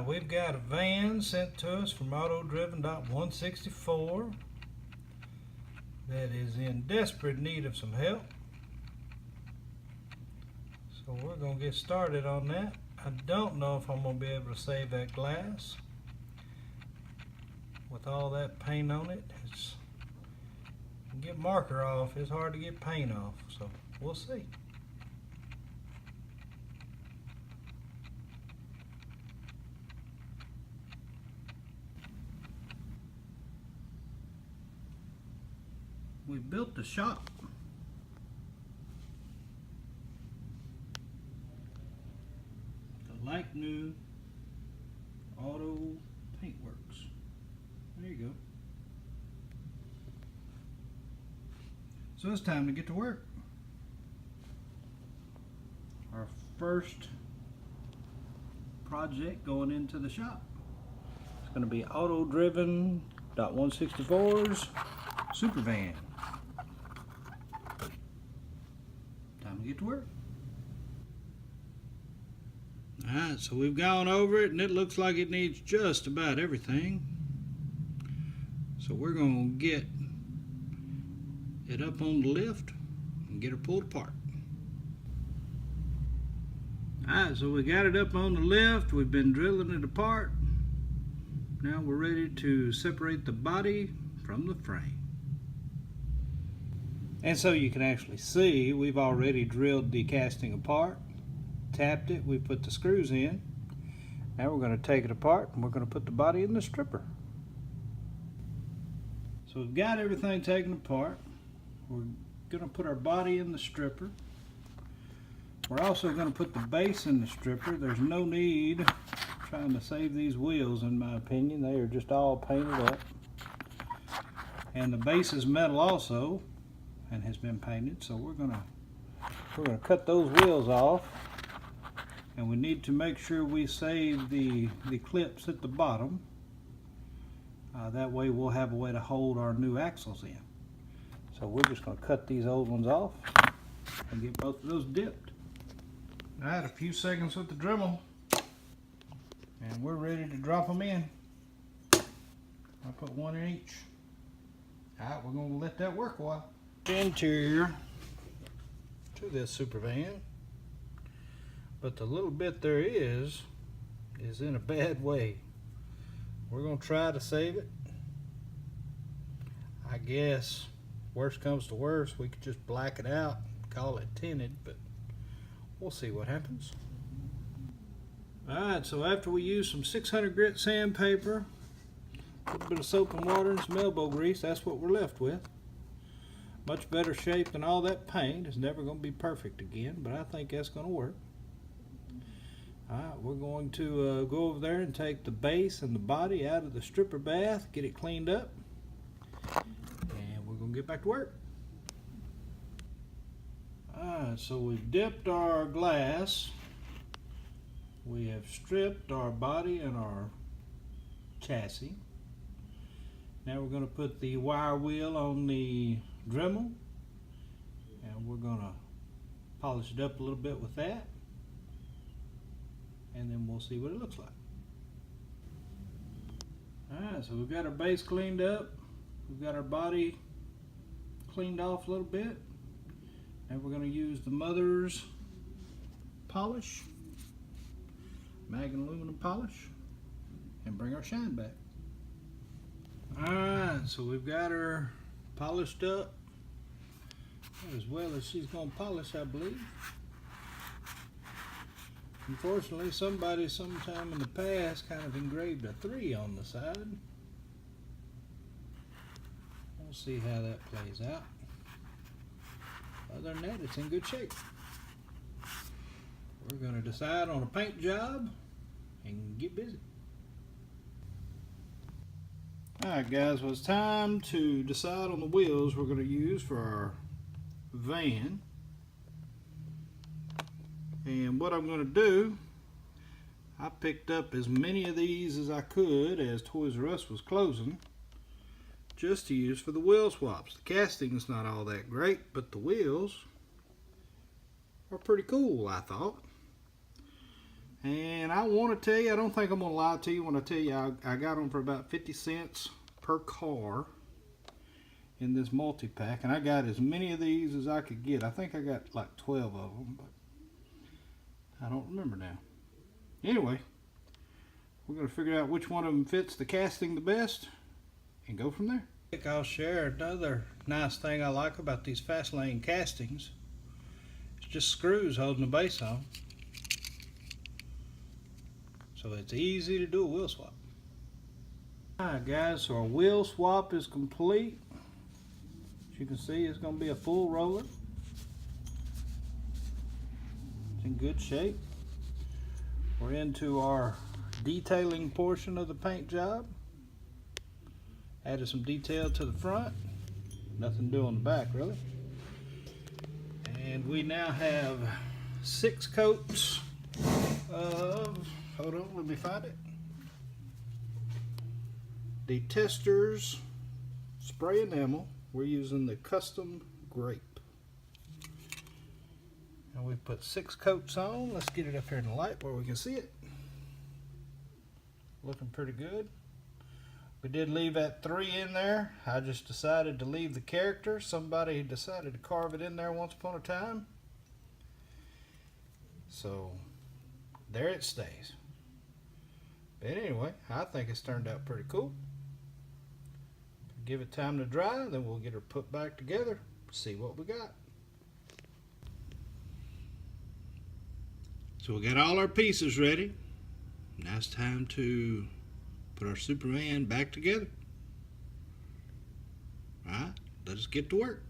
Alright, we've got a van sent to us from AutoDriven.164 that is in desperate need of some help. So we're going to get started on that. I don't know if I'm going to be able to save that glass with all that paint on it. Get marker off, it's hard to get paint off, so we'll see. We built the shop. The like new Auto Paintworks. There you go. So it's time to get to work. Our first project going into the shop. It's going to be AutoDriven.164's super van. Time to get to work. Alright, so we've gone over it and it looks like it needs just about everything. So we're going to get it up on the lift and get her pulled apart. Alright, so we got it up on the lift. We've been drilling it apart. Now we're ready to separate the body from the frame. And so you can actually see we've already drilled the casting apart, tapped it, we put the screws in. Now we're going to take it apart and we're going to put the body in the stripper. So we've got everything taken apart. We're going to put our body in the stripper. We're also going to put the base in the stripper. There's no need trying to save these wheels, in my opinion. They are just all painted up. And the base is metal also and has been painted. So we're going to cut those wheels off. And we need to make sure we save the clips at the bottom. That way we'll have a way to hold our new axles in. So we're just going to cut these old ones off and get both of those dipped. Alright, a few seconds with the Dremel and we're ready to drop them in. I'll put one in each. Alright, we're going to let that work a while. Interior to this super van, but the little bit there is in a bad way. We're going to try to save it. I guess worst comes to worst, we could just black it out, call it tinted, but we'll see what happens. Alright, so after we use some 600 grit sandpaper, a little bit of soap and water and some elbow grease, that's what we're left with. Much better shape than all that paint. It's never going to be perfect again, but I think that's going to work. Alright, we're going to go over there and take the base and the body out of the stripper bath, get it cleaned up, and we're going to get back to work. Alright, so we've dipped our glass, we have stripped our body and our chassis. Now we're going to put the wire wheel on the Dremel, and we're going to polish it up a little bit with that, and then we'll see what it looks like. Alright, so we've got our base cleaned up, we've got our body cleaned off a little bit, and we're going to use the mother's polish, mag and aluminum polish, and bring our shine back. Alright, so we've got her polished up as well as she's going to polish, I believe. Unfortunately, somebody sometime in the past kind of engraved a 3 on the side. We'll see how that plays out. Other than that, it's in good shape. We're going to decide on a paint job and get busy. Alright guys, well it's time to decide on the wheels we're going to use for our van. And what I'm going to do, I picked up as many of these as I could as Toys R Us was closing, just to use for the wheel swaps. The casting's not all that great, but the wheels are pretty cool, I thought. And I want to tell you, I don't think I'm going to lie to you when I tell you I got them for about 50 cents per car in this multi-pack. And I got as many of these as I could get. I think I got like 12 of them, but I don't remember now. Anyway, we're going to figure out which one of them fits the casting the best and go from there. I'll share another nice thing I like about these fast lane castings. It's just screws holding the base on. So it's easy to do a wheel swap. Alright guys, so our wheel swap is complete. As you can see, it's going to be a full roller. It's in good shape. We're into our detailing portion of the paint job. Added some detail to the front. Nothing to do on the back really. And we now have 6 coats of, hold on, let me find it. The Testors spray enamel. We're using the custom grape. And we put 6 coats on. Let's get it up here in the light where we can see it. Looking pretty good. We did leave that 3 in there. I just decided to leave the character. Somebody decided to carve it in there once upon a time. So there it stays. But anyway, I think it's turned out pretty cool. Give it time to dry, then we'll get her put back together, see what we got. So we got all our pieces ready. Now it's time to put our Superman back together. Alright, let us get to work.